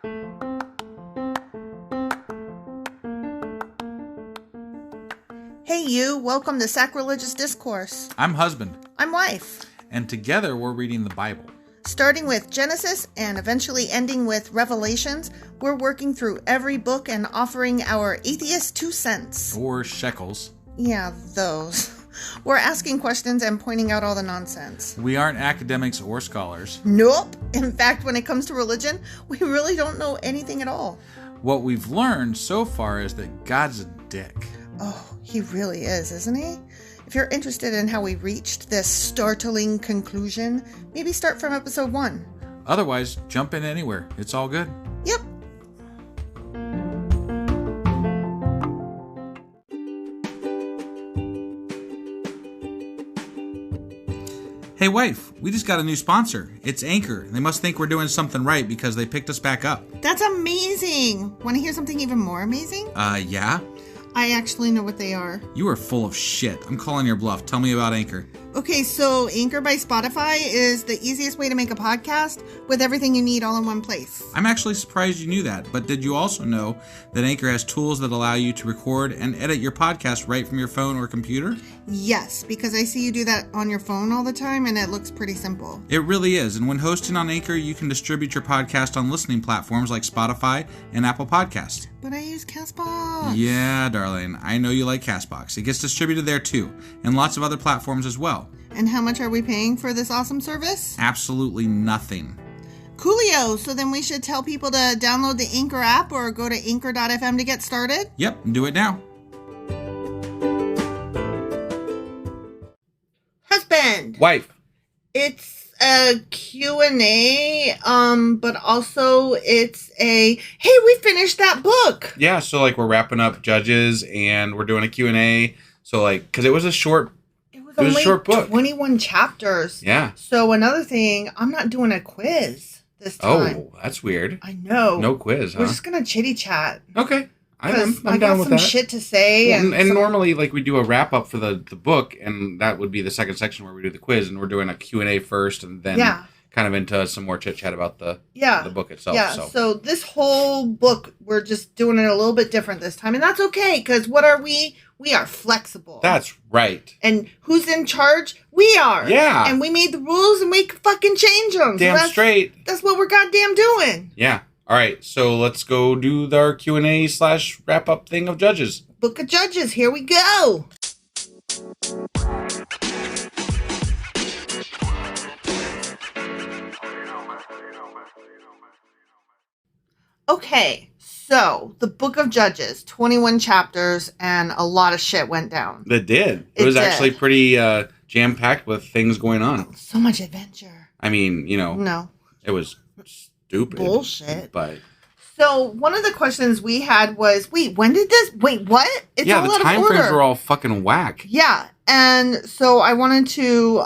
Hey you, welcome to Sacrilegious Discourse. I'm husband. I'm wife. And together we're reading the Bible. Starting with Genesis and eventually ending with Revelations, we're working through every book and offering our atheist 2 cents. Or shekels. Yeah, those. We're asking questions and pointing out all the nonsense. We aren't academics or scholars. Nope. In fact, when it comes to religion, we really don't know anything at all. What we've learned so far is that God's a dick. Oh, he really is, isn't he? If you're interested in how we reached this startling conclusion, maybe start from episode 1. Otherwise, jump in anywhere. It's all good. Yep. Hey wife, we just got a new sponsor. It's Anchor. They must think we're doing something right because they picked us back up. That's amazing. Want to hear something even more amazing? Yeah? I actually know what they are. You are full of shit. I'm calling your bluff. Tell me about Anchor. Okay, so Anchor by Spotify is the easiest way to make a podcast with everything you need all in one place. I'm actually surprised you knew that, but did you also know that Anchor has tools that allow you to record and edit your podcast right from your phone or computer? Yes, because I see you do that on your phone all the time and it looks pretty simple. It really is, and when hosting on Anchor, you can distribute your podcast on listening platforms like Spotify and Apple Podcasts. But I use CastBox. Yeah, darling, I know you like CastBox. It gets distributed there too, and lots of other platforms as well. And how much are we paying for this awesome service? Absolutely nothing. Coolio, so then we should tell people to download the Anchor app or go to anchor.fm to get started? Yep, do it now. Husband. Wife. It's a Q&A, but also it's a, hey, we finished that book. Yeah, so like we're wrapping up Judges and we're doing a Q&A. So like, because it was a short Only a short book. 21 chapters. Yeah. So another thing, I'm not doing a quiz this time. Oh, that's weird. I know. No quiz, huh? We're just going to chitty chat. Okay. I'm down with that. I got some shit to say. Well, and normally, like, we do a wrap-up for the book, and that would be the second section where we do the quiz, and we're doing a Q&A first, and then kind of into some more chit-chat about the book itself. Yeah, so this whole book, we're just doing it a little bit different this time, and that's okay, because what are we? We are flexible. That's right. And who's in charge? We are. Yeah. And we made the rules, and we can fucking change them. Damn straight. That's what we're goddamn doing. Yeah. All right, so let's go do our Q&A / wrap-up thing of Judges. Book of Judges, here we go. Okay, so the Book of Judges, 21 chapters, and a lot of shit went down. It did. It was actually pretty jam-packed with things going on. So much adventure. I mean, No. It was stupid. Bullshit. But so one of the questions we had was, wait, when did this? Wait, what? It's all out of order. Yeah, the time frames were all fucking whack. Yeah, and so I wanted to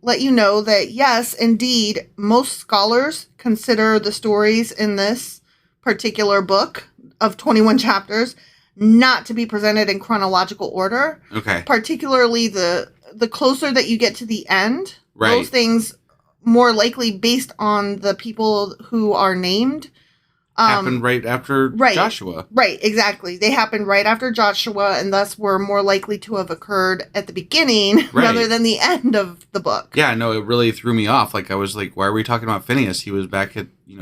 let you know that yes, indeed, most scholars consider the stories in this particular book of 21 chapters not to be presented in chronological order. Okay. Particularly the closer that you get to the end, right. Those things more likely based on the people who are named. Happened right after Joshua. Right, exactly. They happened right after Joshua and thus were more likely to have occurred at the beginning rather than the end of the book. Yeah, no, it really threw me off. Like, I was like, why are we talking about Phineas? He was back at, he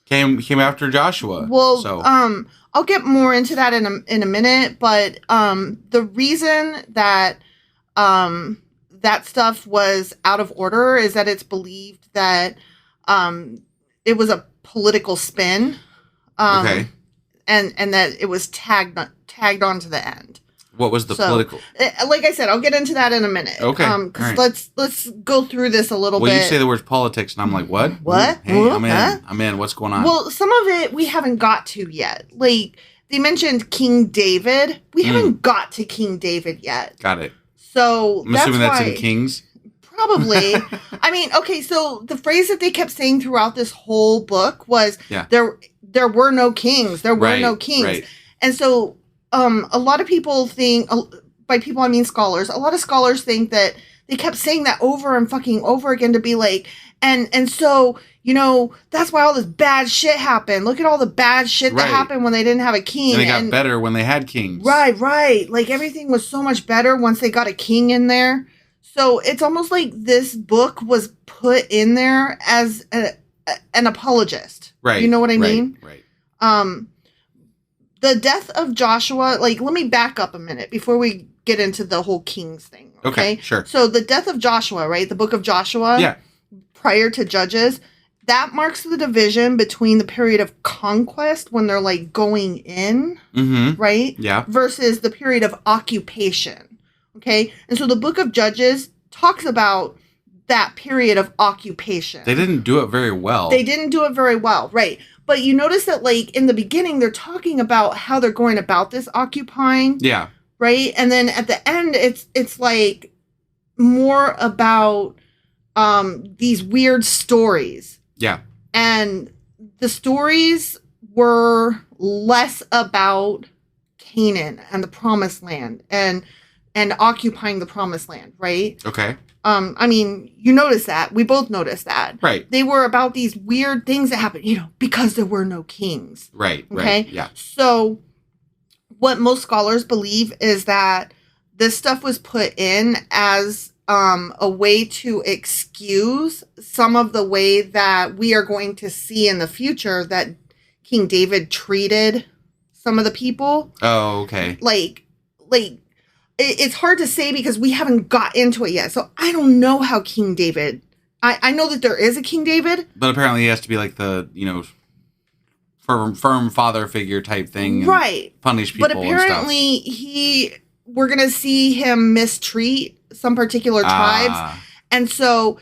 came after Joshua. Well, so. I'll get more into that in a minute, but the reason that that stuff was out of order is that it's believed that it was a political spin. Okay. And that it was tagged on to the end. What was the political? Like I said, I'll get into that in a minute. Okay. Because let's go through this a little bit. Well, you say the words politics, and I'm like, what? What? Ooh, hey, I'm in. Huh? I'm in. What's going on? Well, some of it we haven't got to yet. Like, they mentioned King David. We haven't got to King David yet. Got it. So I'm assuming that's in Kings. Probably. I mean, okay, so the phrase that they kept saying throughout this whole book was there were no kings. There were no kings. Right. And so a lot of people think, by people I mean scholars, a lot of scholars think that They kept saying that over and fucking over again to be like, and so, you know, that's why all this bad shit happened. Look at all the bad shit that happened when they didn't have a king. And it got better when they had kings. Right. Like, everything was so much better once they got a king in there. So it's almost like this book was put in there as an apologist. Right. You know what I mean? Right. The death of Joshua, like, let me back up a minute before we get into the whole kings thing. Okay, sure. So the death of Joshua, right? The book of Joshua. Yeah. Prior to Judges, that marks the division between the period of conquest when they're like going in, right? Yeah. Versus the period of occupation. Okay. And so the book of Judges talks about that period of occupation. They didn't do it very well. Right. But you notice that, like, in the beginning, they're talking about how they're going about this occupying. Yeah. Right. And then at the end, it's like more about these weird stories. Yeah. And the stories were less about Canaan and the promised land and occupying the promised land, right? Okay. I mean, you notice that. We both noticed that. Right. They were about these weird things that happened, you know, because there were no kings. Right. Okay. Right. Yeah. So what most scholars believe is that this stuff was put in as a way to excuse some of the way that we are going to see in the future that King David treated some of the people. Oh, okay. Like it's hard to say because we haven't got into it yet. So I don't know how King David, I know that there is a King David. But apparently he has to be like the, you know, firm father figure type thing. Right. Punish people and stuff. But apparently we're going to see him mistreat some particular tribes. And so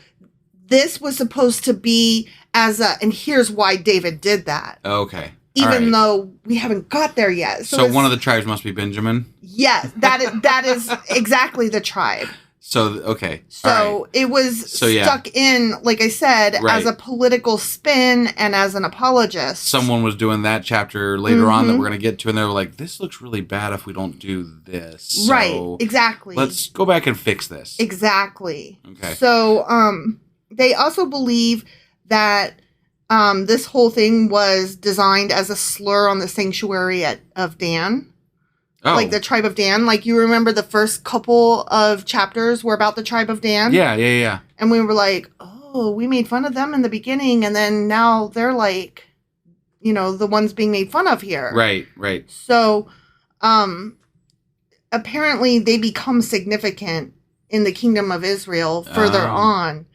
this was supposed to be and here's why David did that. Okay. Even though we haven't got there yet. So one of the tribes must be Benjamin? Yes, that is exactly the tribe. So, okay. So it was stuck in, like I said, as a political spin and as an apologist. Someone was doing that chapter later on that we're going to get to, and they were like, this looks really bad if we don't do this. So right, exactly. Let's go back and fix this. Exactly. Okay. So they also believe that this whole thing was designed as a slur on the sanctuary of Dan. Oh. Like the tribe of Dan. Like, you remember the first couple of chapters were about the tribe of Dan? Yeah. And we were like, oh, we made fun of them in the beginning. And then now they're like, you know, the ones being made fun of here. Right. So, apparently they become significant in the kingdom of Israel further on.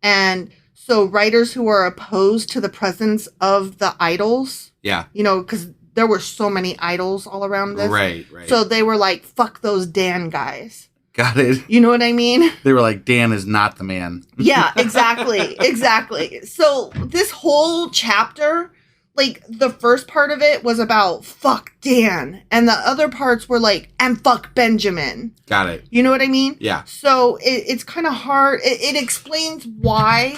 And so writers who are opposed to the presence of the idols. Yeah. You know, because there were so many idols all around this. Right. So they were like, fuck those Dan guys. Got it. You know what I mean? They were like, Dan is not the man. Yeah, exactly. So this whole chapter, like, the first part of it was about fuck Dan. And the other parts were like, and fuck Benjamin. Got it. You know what I mean? Yeah. So it's kind of hard. It explains why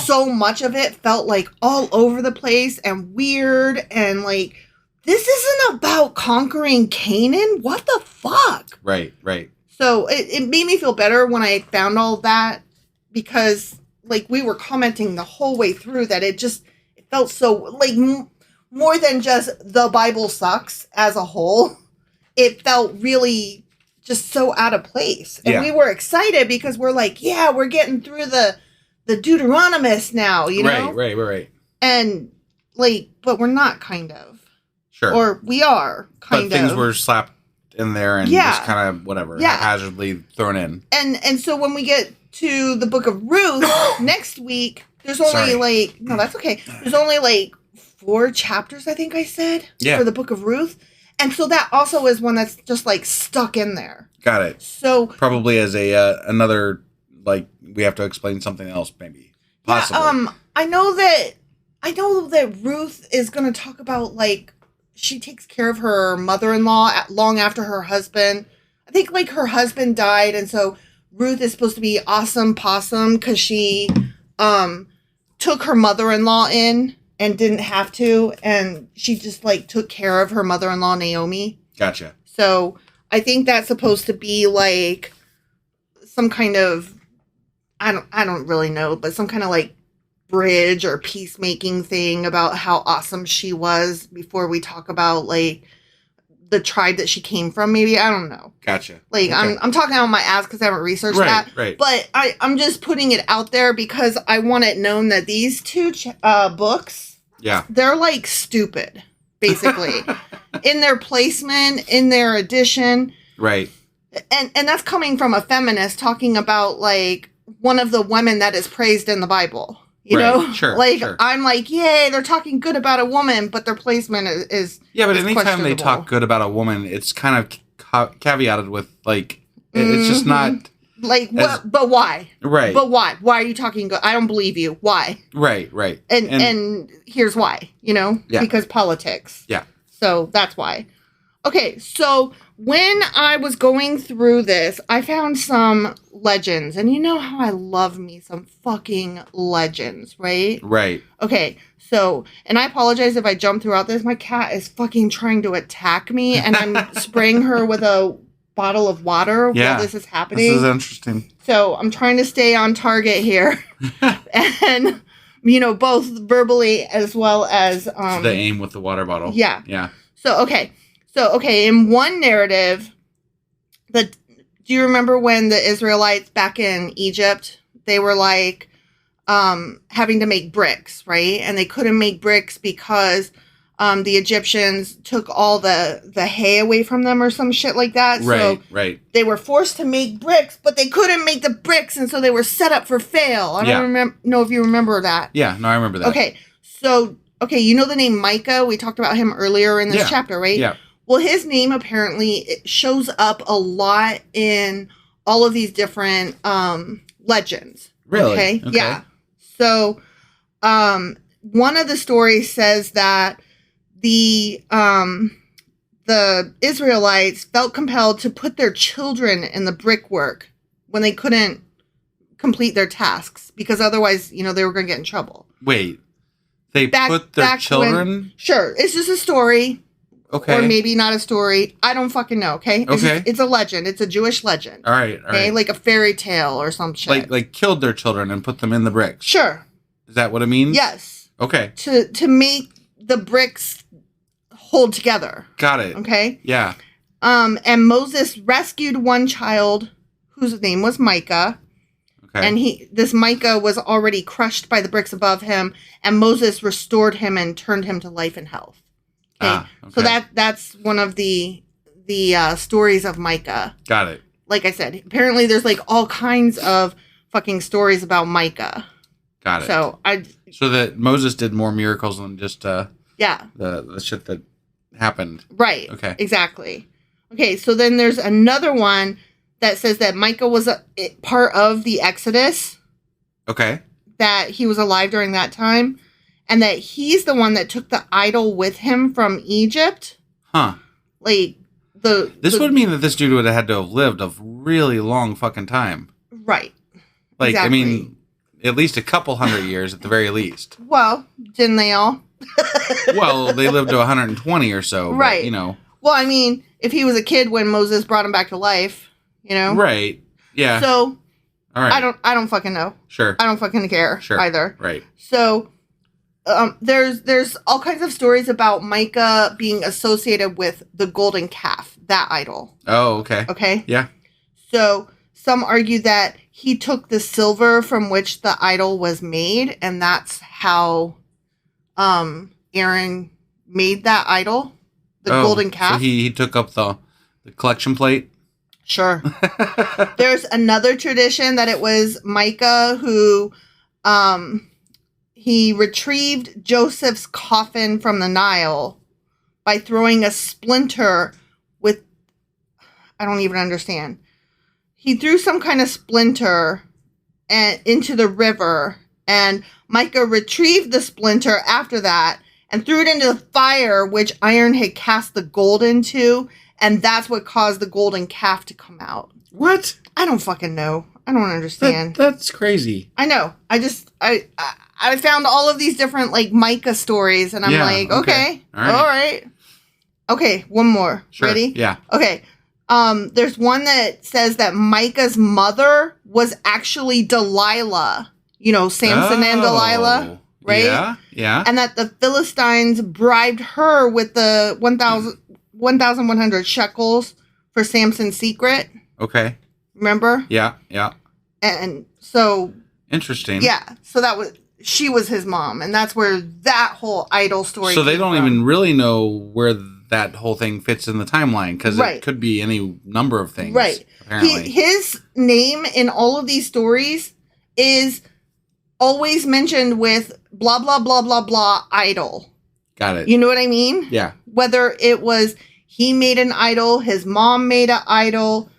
so much of it felt like all over the place and weird and like, this isn't about conquering Canaan. What the fuck? Right. So it made me feel better when I found all of that because, like, we were commenting the whole way through that it felt so, like, more than just the Bible sucks as a whole. It felt really just so out of place. And we were excited because we're like, yeah, we're getting through the Deuteronomist now, you know? Right. And, like, but we're not, kind of. Sure. Or we are, kind of. But things were slapped in there and just kind of, whatever, haphazardly thrown in. And so when we get to the book of Ruth next week, there's only, no, that's okay. There's only, 4 chapters, I think I said, for the book of Ruth. And so that also is one that's just, stuck in there. Got it. So probably as another, we have to explain something else, maybe. Possibly. I know that Ruth is going to talk about, she takes care of her mother-in-law long after her husband. I think, her husband died, and so Ruth is supposed to be awesome possum because she took her mother-in-law in and didn't have to, and she just, took care of her mother-in-law, Naomi. Gotcha. So I think that's supposed to be, some kind of, I don't really know, but some kind of like bridge or peacemaking thing about how awesome she was before we talk about like the tribe that she came from. Maybe, I don't know. Gotcha. Like, okay. I'm talking on my ass because I haven't researched that. Right. But I'm just putting it out there because I want it known that these two books, they're like stupid, basically, in their placement, in their edition. Right. And that's coming from a feminist talking about like one of the women that is praised in the Bible. You know? Sure. Like, I'm like, yay, they're talking good about a woman, but their placement is yeah, but anytime they talk good about a woman, it's kind of caveated with, like, it's just not... Like, what? But why? Right. But why? Why are you talking good? I don't believe you. Why? Right. And here's why, you know? Yeah. Because politics. Yeah. So that's why. Okay, so when I was going through this, I found some legends. And you know how I love me some fucking legends, right? Right. Okay, so, and I apologize if I jump throughout this. My cat is fucking trying to attack me, and I'm spraying her with a bottle of water while this is happening. This is interesting. So I'm trying to stay on target here. And, you know, both verbally as well as... the aim with the water bottle. Yeah. Yeah. So, okay, in one narrative, do you remember when the Israelites back in Egypt, they were like having to make bricks, right? And they couldn't make bricks because the Egyptians took all the hay away from them or some shit like that. Right. They were forced to make bricks, but they couldn't make the bricks, and so they were set up for fail. I don't know if you remember that. Yeah, no, I remember that. Okay, so, you know the name Micah? We talked about him earlier in this chapter, right? Yeah. Well, his name apparently shows up a lot in all of these different legends. Really? Okay? Yeah. So, one of the stories says that the Israelites felt compelled to put their children in the brickwork when they couldn't complete their tasks because otherwise, you know, they were going to get in trouble. Wait. They put their children? Sure. It's just a story. Okay. Or maybe not a story. I don't fucking know, okay? Okay. It's a legend. It's a Jewish legend. All right. Okay? Like a fairy tale or some shit. Like killed their children and put them in the bricks. Sure. Is that what it means? Yes. Okay. To make the bricks hold together. Got it. Okay? Yeah. And Moses rescued one child whose name was Micah. Okay. And this Micah was already crushed by the bricks above him, and Moses restored him and turned him to life and health. Okay. So that's one of the stories of Micah. Got it. Like I said, apparently there's like all kinds of fucking stories about Micah. Got it. So that Moses did more miracles than just the shit that happened. Right. Okay. Exactly. Okay, so then there's another one that says that Micah was a part of the Exodus. Okay. That he was alive during that time. And that he's the one that took the idol with him from Egypt. Huh. Like, This would mean that this dude would have had to have lived a really long fucking time. Right. Like, exactly. I mean, at least a couple hundred years at the very least. Well, didn't they all? Well, they lived to 120 or so. Right. But, you know. Well, I mean, if he was a kid when Moses brought him back to life, you know? Right. Yeah. So, all right. I don't fucking know. Sure. I don't fucking care either. Right. So, there's all kinds of stories about Micah being associated with the golden calf, that idol. Oh, okay. Okay? Yeah. So, some argue that he took the silver from which the idol was made, and that's how Aaron made that idol, the golden calf. So he took up the collection plate? Sure. There's another tradition that it was Micah who he retrieved Joseph's coffin from the Nile by throwing a splinter with, I don't even understand. He threw some kind of splinter into the river, and Micah retrieved the splinter after that and threw it into the fire which Iron had cast the gold into, and that's what caused the golden calf to come out. What? I don't fucking know. I don't understand. That's crazy. I know. I found all of these different, like, Micah stories, and I'm like, okay. All right. Okay, one more. Sure. Ready? Yeah. Okay. There's one that says that Micah's mother was actually Delilah. Samson and Delilah, right? Yeah, yeah. And that the Philistines bribed her with the 1,100 shekels for Samson's secret. Okay. Remember? Yeah, yeah. And so... Interesting. Yeah, so she was his mom, and that's where that whole idol story So they don't even really know where that whole thing fits in the timeline, because it could be any number of things. Right. Apparently. His name in all of these stories is always mentioned with blah, blah, blah, blah, blah, idol. Got it. You know what I mean? Yeah. Whether it was he made an idol, his mom made an idol,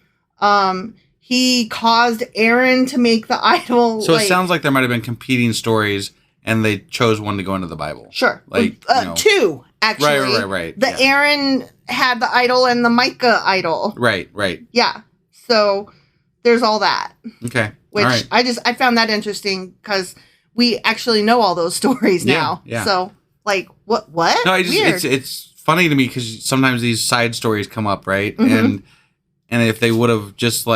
he caused Aaron to make the idol. So it sounds like there might have been competing stories, and they chose one to go into the Bible. Sure. Like, two, actually. Right. The Aaron had the idol and the Micah idol. Right. Yeah. So there's all that. Okay. Which all right. I found that interesting because we actually know all those stories now. Yeah. So what? No, Weird. it's funny to me because sometimes these side stories come up, right? Mm-hmm. And if they would have just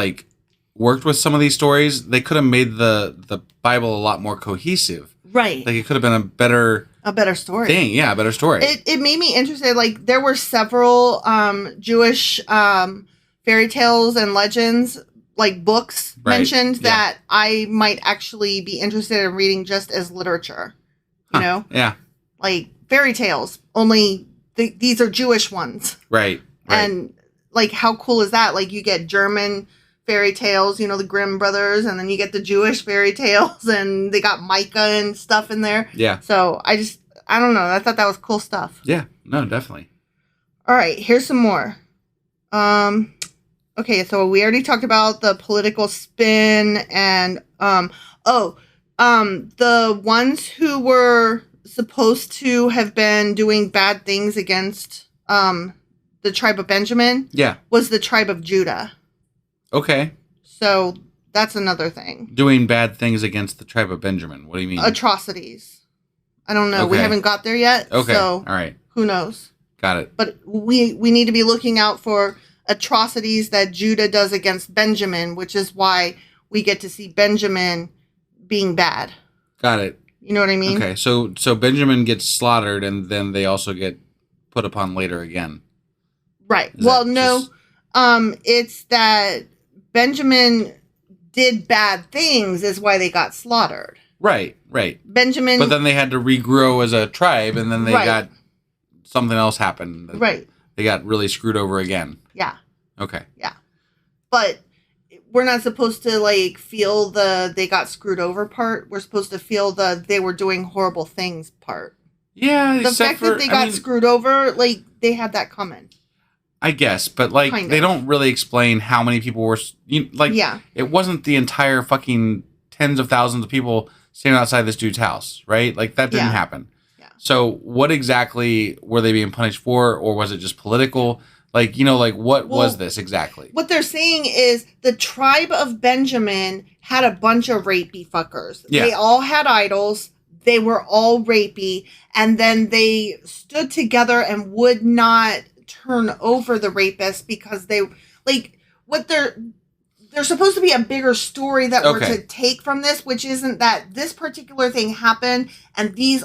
worked with some of these stories, they could have made the Bible a lot more cohesive. Right. Like it could have been a better story thing. Yeah, a better story. It made me interested. There were several Jewish fairy tales and legends, books mentioned that I might actually be interested in reading just as literature. You know? Yeah. Fairy tales, only these are Jewish ones. Right. And how cool is that? You get German fairy tales, the Grimm brothers, and then you get the Jewish fairy tales, and they got Micah and stuff in there. Yeah. So I don't know. I thought that was cool stuff. Yeah. No, definitely. All right. Here's some more. Okay. So we already talked about the political spin and, the ones who were supposed to have been doing bad things against, the tribe of Benjamin. Yeah. Was the tribe of Judah. Okay. So that's another thing. Doing bad things against the tribe of Benjamin. What do you mean? Atrocities. I don't know. Okay. We haven't got there yet. Okay. So all right. Who knows? Got it. But we need to be looking out for atrocities that Judah does against Benjamin, which is why we get to see Benjamin being bad. Got it. You know what I mean? Okay. So Benjamin gets slaughtered, and then they also get put upon later again. Right. It's that Benjamin did bad things is why they got slaughtered. Right. Benjamin... But then they had to regrow as a tribe, and then they got... Something else happened. Right. They got really screwed over again. Yeah. Okay. Yeah. But we're not supposed to, feel the they got screwed over part. We're supposed to feel the they were doing horrible things part. Yeah. The fact that they got screwed over, they had that coming. I guess, but they don't really explain how many people were it wasn't the entire fucking tens of thousands of people standing outside this dude's house, right? That didn't happen. Yeah. So what exactly were they being punished for, or was it just political? What was this exactly? What they're saying is the tribe of Benjamin had a bunch of rapey fuckers. Yeah. They all had idols. They were all rapey, and then they stood together and would not turn over the rapists because they there's supposed to be a bigger story that we're to take from this, which isn't that this particular thing happened and these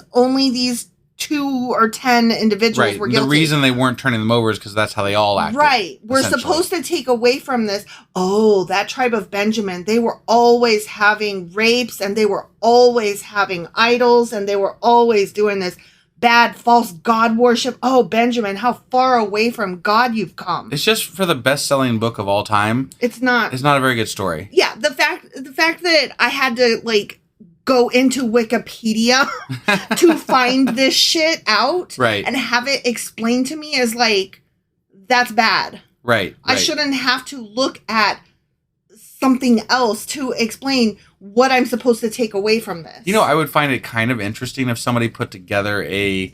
2 or 10 individuals were guilty. The reason they weren't turning them over is because that's how they all acted. Right. We're supposed to take away from this, that tribe of Benjamin, they were always having rapes and they were always having idols and they were always doing this bad false god worship. Oh, Benjamin, how far away from God you've come. It's just for the best-selling book of all time. It's not a very good story. Yeah, the fact that I had to go into Wikipedia to find this shit out and have it explained to me is that's bad. Right. I shouldn't have to look at something else to explain what I'm supposed to take away from this. I would find it kind of interesting if somebody put together a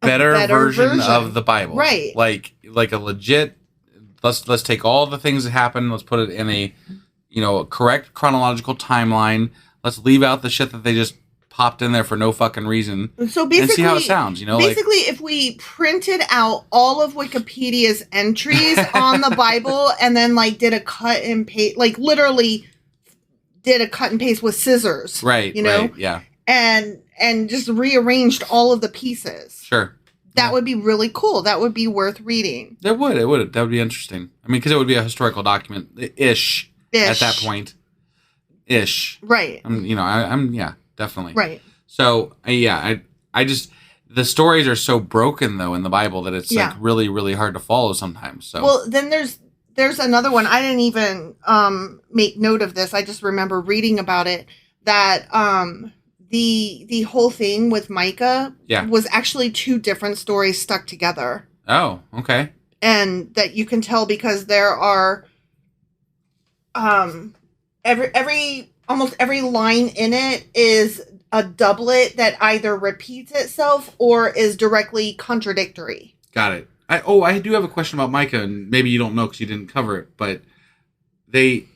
better version of the Bible. Right. Like a legit, let's take all the things that happened, let's put it in a correct chronological timeline. Let's leave out the shit that they just popped in there for no fucking reason. So basically, and see how it sounds, Basically, if we printed out all of Wikipedia's entries on the Bible and then like did a cut and paste, like literally did a cut and paste with scissors. Right. Right, yeah. And just rearranged all of the pieces. Sure. That would be really cool. That would be worth reading. It would. That would be interesting. I mean, because it would be a historical document-ish. At that point. Ish. Right. I'm definitely. Right. So, I just, the stories are so broken, though, in the Bible that it's, like, really, really hard to follow sometimes. So. Well, then there's another one. I didn't even make note of this. I just remember reading about it, that the whole thing with Micah was actually two different stories stuck together. Oh, okay. And that you can tell because there are almost every line in it is a doublet that either repeats itself or is directly contradictory. Got it. I do have a question about Micah, and maybe you don't know because you didn't cover it, but they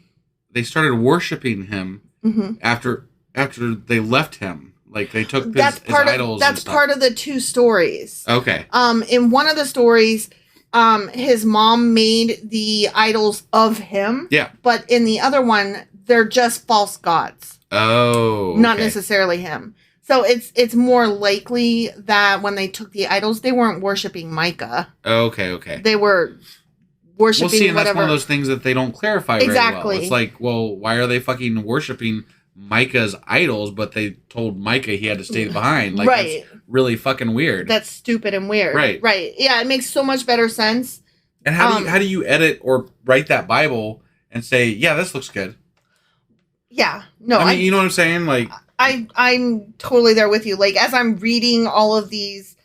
started worshiping him after they left him. Like they took his idols. That's part of the two stories. Okay. In one of the stories, his mom made the idols of him. Yeah. But in the other one, they're just false gods. Oh. Okay. Not necessarily him. So it's more likely that when they took the idols, they weren't worshiping Micah. Okay. They were worshiping and whatever. That's one of those things that they don't clarify exactly. very well. It's like, well, why are they fucking worshiping Micah's idols, but they told Micah he had to stay behind? Like, right. That's really fucking weird. That's stupid and weird. Right. Yeah, it makes so much better sense. And how do you edit or write that Bible and say, yeah, this looks good? Yeah. No, I mean, you know what I'm saying? Like, I'm totally there with you. Like, as I'm reading all of these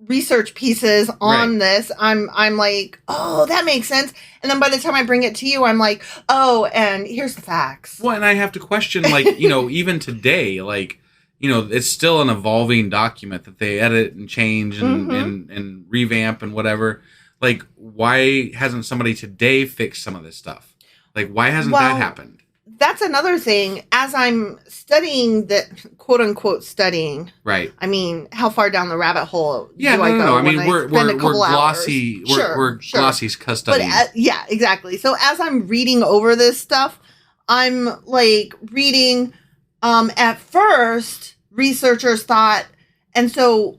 research pieces on this, I'm like, oh, that makes sense. And then by the time I bring it to you, I'm like, oh, and here's the facts. Well, and I have to question, like, even today, like, it's still an evolving document that they edit and change and revamp and whatever. Like, why hasn't somebody today fixed some of this stuff? Like, why hasn't that happened? That's another thing. As I'm studying the quote unquote studying, right? I mean, how far down the rabbit hole? Yeah, do I go? No. I mean, we're glossy. We're glossy studying. But yeah, exactly. So as I'm reading over this stuff, I'm like reading. At first, researchers thought, and so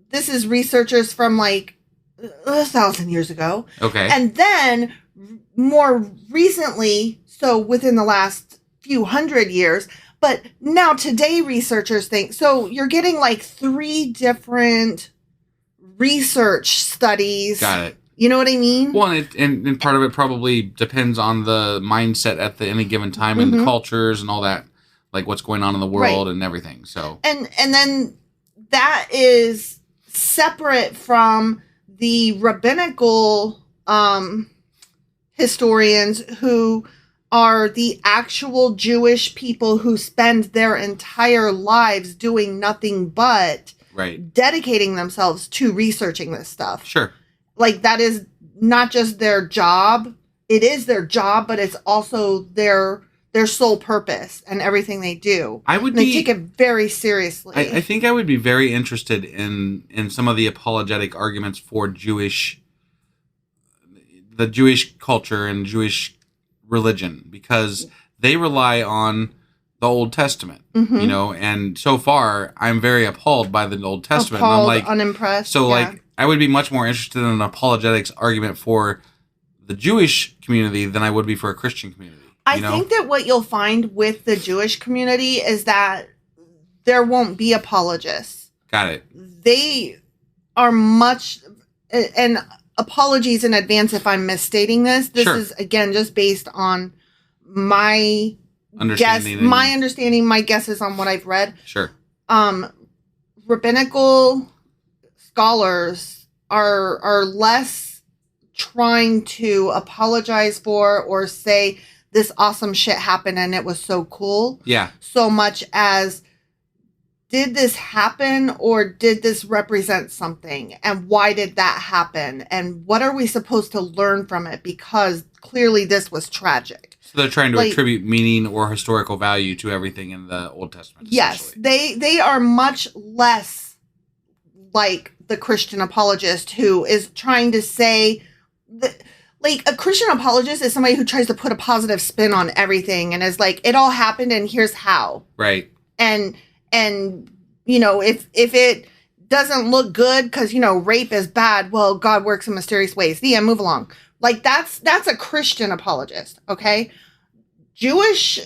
this is researchers from like 1,000 years ago. Okay, and then more recently. So within the last few hundred years, but now today researchers think, so you're getting like 3 different research studies. Got it. You know what I mean? Well, and part of it probably depends on the mindset at any given time and the cultures and all that, like what's going on in the world and everything. So and then that is separate from the rabbinical historians who are the actual Jewish people who spend their entire lives doing nothing but dedicating themselves to researching this stuff. Sure. Like, that is not just their job. It is their job, but it's also their sole purpose and everything they do. They take it very seriously. I think I would be very interested in some of the apologetic arguments for the Jewish culture and Jewish religion, because they rely on the Old Testament, and so far I'm very appalled by the Old Testament. Appalled, I'm like unimpressed. So like I would be much more interested in an apologetics argument for the Jewish community than I would be for a Christian community. I think that what you'll find with the Jewish community is that there won't be apologists. Got it. They are much, and apologies in advance if I'm misstating this. This is, again, just based on my understanding. My guesses on what I've read. Sure. Rabbinical scholars are less trying to apologize for or say this awesome shit happened and it was so cool. Yeah. So much as, did this happen or did this represent something? And why did that happen? And what are we supposed to learn from it? Because clearly this was tragic. So they're trying to attribute meaning or historical value to everything in the Old Testament. Yes, they are much less like the Christian apologist who is trying to say that, like, a Christian apologist is somebody who tries to put a positive spin on everything and is like, it all happened and here's how. Right. And you know, if it doesn't look good because, you know, rape is bad, well, God works in mysterious ways. The end, move along. Like, that's a Christian apologist, okay? Jewish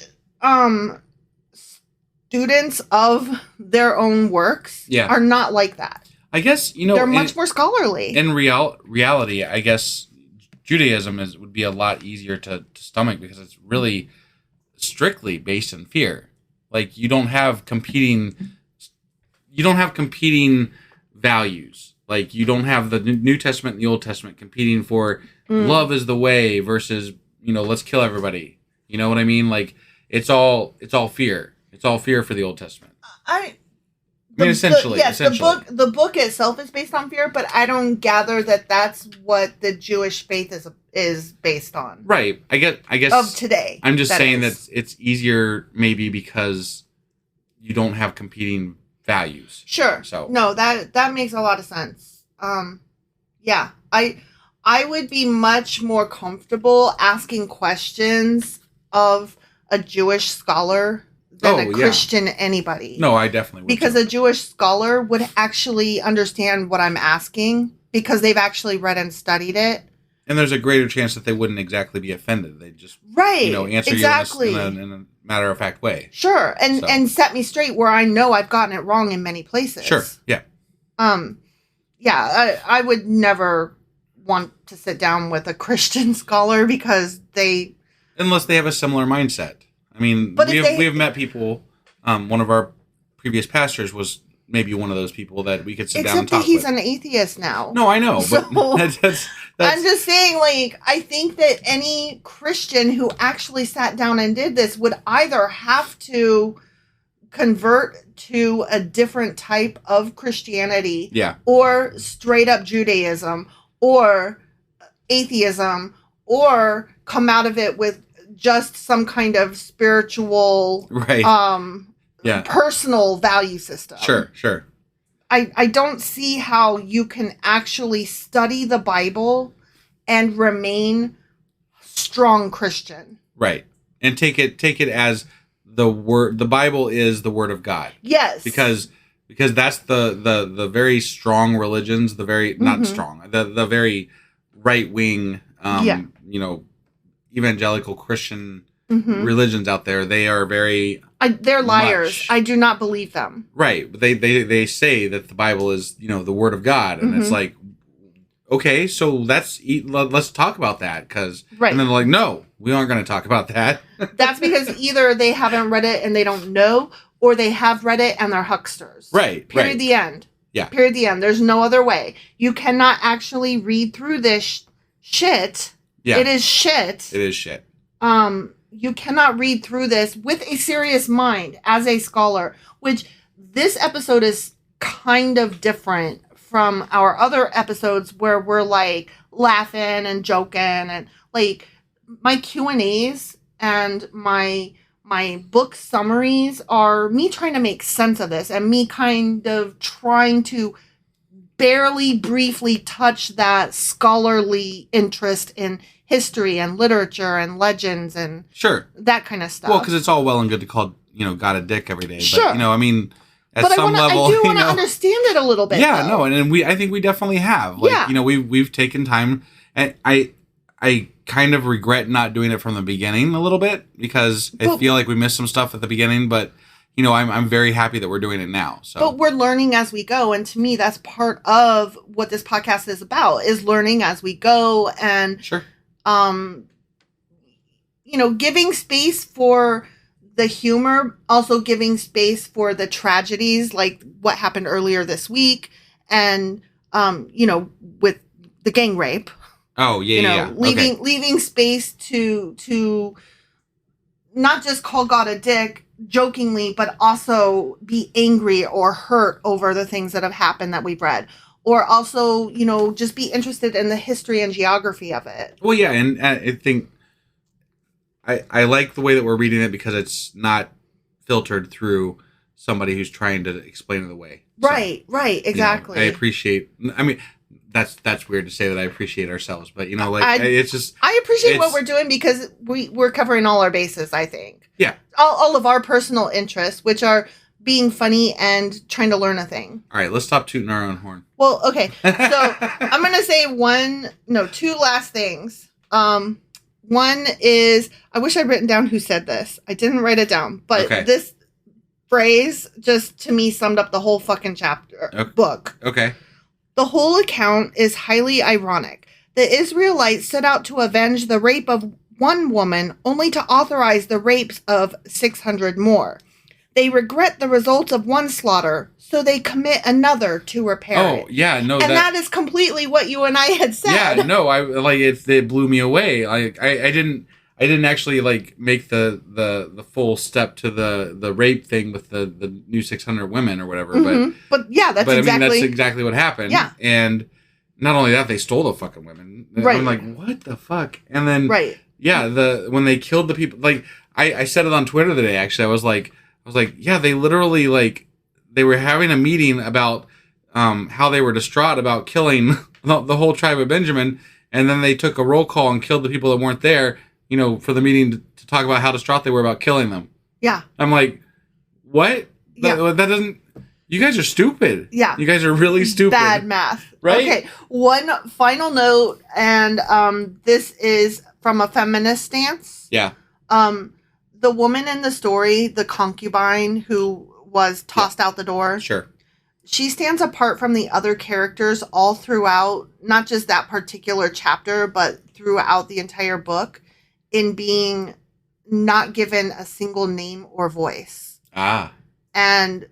students of their own works are not like that. I guess, you know, they're much more scholarly. In reality, I guess Judaism would be a lot easier to stomach because it's really strictly based in fear. Like, you don't have competing values. Like, you don't have the New Testament and the Old Testament competing for love is the way versus, you know, let's kill everybody. You know what I mean? Like, it's all fear. It's all fear for the Old Testament. I mean, essentially. The book itself is based on fear, but I don't gather that that's what the Jewish faith is based on. Right. I guess of today. I'm just saying that it's easier maybe because you don't have competing values. Sure. So no, that makes a lot of sense. Yeah. I would be much more comfortable asking questions of a Jewish scholar than a Christian anybody. No, I definitely would. Because a Jewish scholar would actually understand what I'm asking because they've actually read and studied it. And there's a greater chance that they wouldn't exactly be offended. They'd just answer you in a matter-of-fact way. Sure. And set me straight where I know I've gotten it wrong in many places. Sure. Yeah. I would never want to sit down with a Christian scholar because unless they have a similar mindset. I mean, we have met people. One of our previous pastors was maybe one of those people that we could sit down and talk with. Except that he's an atheist now. No, I know, but that's I'm just saying, like, I think that any Christian who actually sat down and did this would either have to convert to a different type of Christianity, or straight up Judaism, or atheism, or come out of it with just some kind of spiritual, personal value system. Sure. I don't see how you can actually study the Bible and remain strong Christian. Right. And take it as the word. The Bible is the word of God. Yes. Because that's the very strong religions, the very not strong, the very right wing evangelical Christian religions out there. They are very they're liars. I do not believe them. Right. But they say that the Bible is, the word of God, and it's like, okay, so let's talk about that, and then they're like, no, we aren't going to talk about that. That's because either they haven't read it and they don't know, or they have read it and they're hucksters. Right. Period. The end. Yeah. Period. The end. There's no other way. You cannot actually read through this shit. Yeah. It is shit. It is shit. You cannot read through this with a serious mind as a scholar, which this episode is kind of different from our other episodes where we're like laughing and joking, and like my Q&As and my book summaries are me trying to make sense of this and me kind of trying to barely briefly touch that scholarly interest in history and literature and legends and that kind of stuff. Well, because it's all well and good to call God a dick every day, sure. But I mean, at some level, I do want to understand it a little bit. Yeah, though. No, and I think we definitely have. Like, we've taken time, and I kind of regret not doing it from the beginning a little bit because I feel like we missed some stuff at the beginning, but. I'm very happy that we're doing it now. So. But we're learning as we go. And to me, that's part of what this podcast is about, is learning as we go. And, giving space for the humor, also giving space for the tragedies, like what happened earlier this week. And, with the gang rape. Oh, yeah, leaving space to not just call God a dick, jokingly, but also be angry or hurt over the things that have happened that we've read, or also just be interested in the history and geography of it. Well, yeah, and I I like the way that we're reading it because it's not filtered through somebody who's trying to explain it away. Right, exactly. I appreciate. I mean, that's weird to say that I appreciate ourselves, but it's just. I appreciate what we're doing because we're covering all our bases. I think. Yeah. All of our personal interests, which are being funny and trying to learn a thing. All right, let's stop tooting our own horn. Well, okay. So I'm gonna say two last things. One is, I wish I'd written down who said this. I didn't write it down, but this phrase just to me summed up the whole fucking book. Okay. The whole account is highly ironic. The Israelites set out to avenge the rape of one woman only to authorize the rapes of 600 more. They regret the results of one slaughter, so they commit another to repair it. Oh, yeah, no. And that is completely what you and I had said. Yeah, no, it blew me away. I didn't actually make the full step to the rape thing with the new 600 women or whatever. Mm-hmm. But yeah, that's exactly what happened. Yeah. And not only that, they stole the fucking women. Right. I'm like, what the fuck? And then yeah, when they killed the people, I said it on Twitter today. Actually, I was like, yeah, they literally they were having a meeting about how they were distraught about killing the whole tribe of Benjamin, and then they took a roll call and killed the people that weren't there. For the meeting to talk about how distraught they were about killing them. Yeah. I'm like, what? Yeah. That doesn't. You guys are stupid. Yeah. You guys are really stupid. Bad math. Right? Okay. One final note, and this is from a feminist stance. Yeah. The woman in the story, the concubine who was tossed out the door. Sure. She stands apart from the other characters all throughout, not just that particular chapter, but throughout the entire book, in being not given a single name or voice. Ah. And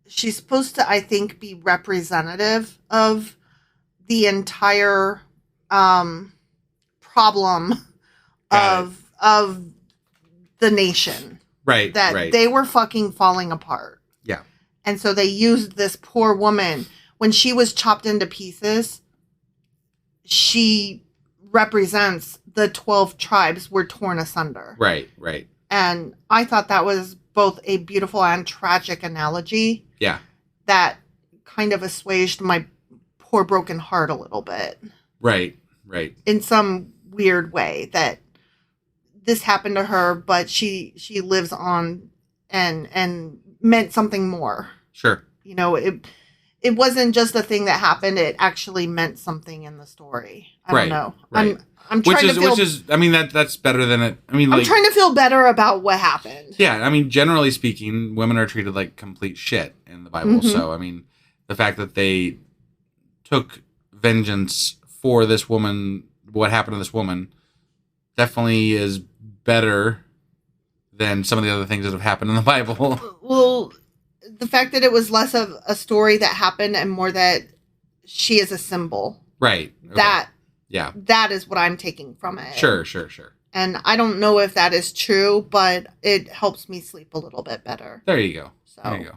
she's supposed to, I think, be representative of the entire problem of the nation. Right. That they were fucking falling apart. Yeah. And so they used this poor woman. When she was chopped into pieces, she represents the 12 tribes were torn asunder. Right. And I thought that was both a beautiful and tragic analogy. Yeah. That kind of assuaged my poor broken heart a little bit. Right. In some weird way that this happened to her, but she lives on and meant something more. Sure. It wasn't just a thing that happened. It actually meant something in the story. I don't know. Right. I'm trying to feel... Which is, I mean, that's better than it... I mean, I'm trying to feel better about what happened. Yeah, I mean, generally speaking, women are treated like complete shit in the Bible. Mm-hmm. So, I mean, the fact that they took vengeance for this woman, what happened to this woman, definitely is better than some of the other things that have happened in the Bible. Well, the fact that it was less of a story that happened and more that she is a symbol. Right. Okay. Yeah. That is what I'm taking from it. Sure. And I don't know if that is true, but it helps me sleep a little bit better. There you go. There you go.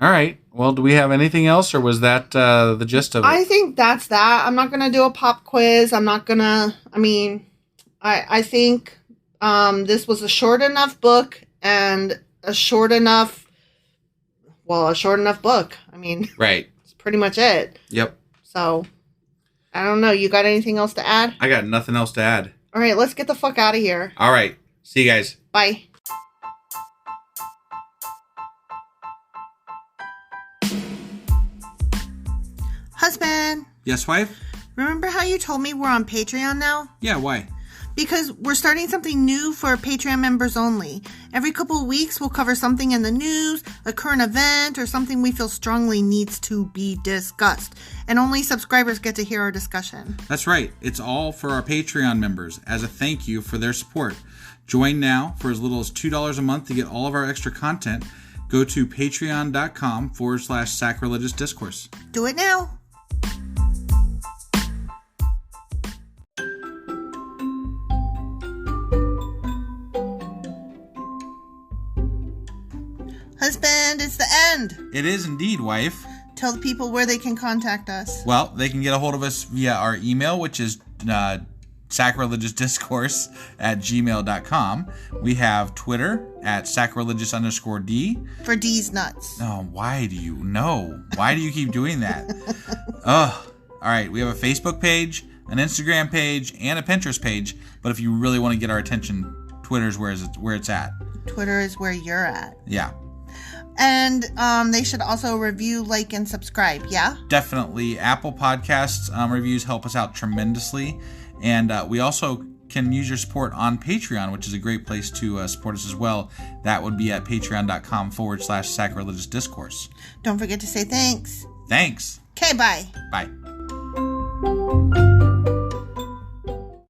All right. Well, do we have anything else, or was that the gist of it? I think that's that. I'm not going to do a pop quiz. I'm not going to... I mean, I think this was a short enough book and a short enough book. I mean... Right. That's pretty much it. Yep. So... I don't know. You got anything else to add? I got nothing else to add. All right, let's get the fuck out of here. All right. See you guys. Bye. Husband. Yes, wife? Remember how you told me we're on Patreon now? Yeah, why? Because we're starting something new for Patreon members only. Every couple of weeks, we'll cover something in the news, a current event, or something we feel strongly needs to be discussed. And only subscribers get to hear our discussion. That's right. It's all for our Patreon members as a thank you for their support. Join now for as little as $2 a month to get all of our extra content. Go to patreon.com/sacrilegious discourse. Do it now. Husband, it's the end. It is indeed, wife. Tell the people where they can contact us. Well, they can get a hold of us via our email, which is sacrilegiousdiscourse@gmail.com. We have Twitter at sacrilegious_D. For D's nuts. Oh, why do you keep doing that? Ugh. All right, we have a Facebook page, an Instagram page, and a Pinterest page. But if you really want to get our attention, Twitter's where it's at. Twitter is where you're at. Yeah. And they should also review, like, and subscribe, yeah? Definitely. Apple Podcasts reviews help us out tremendously. And we also can use your support on Patreon, which is a great place to support us as well. That would be at patreon.com/sacrilegiousdiscourse. Don't forget to say thanks. Thanks. Okay, bye. Bye.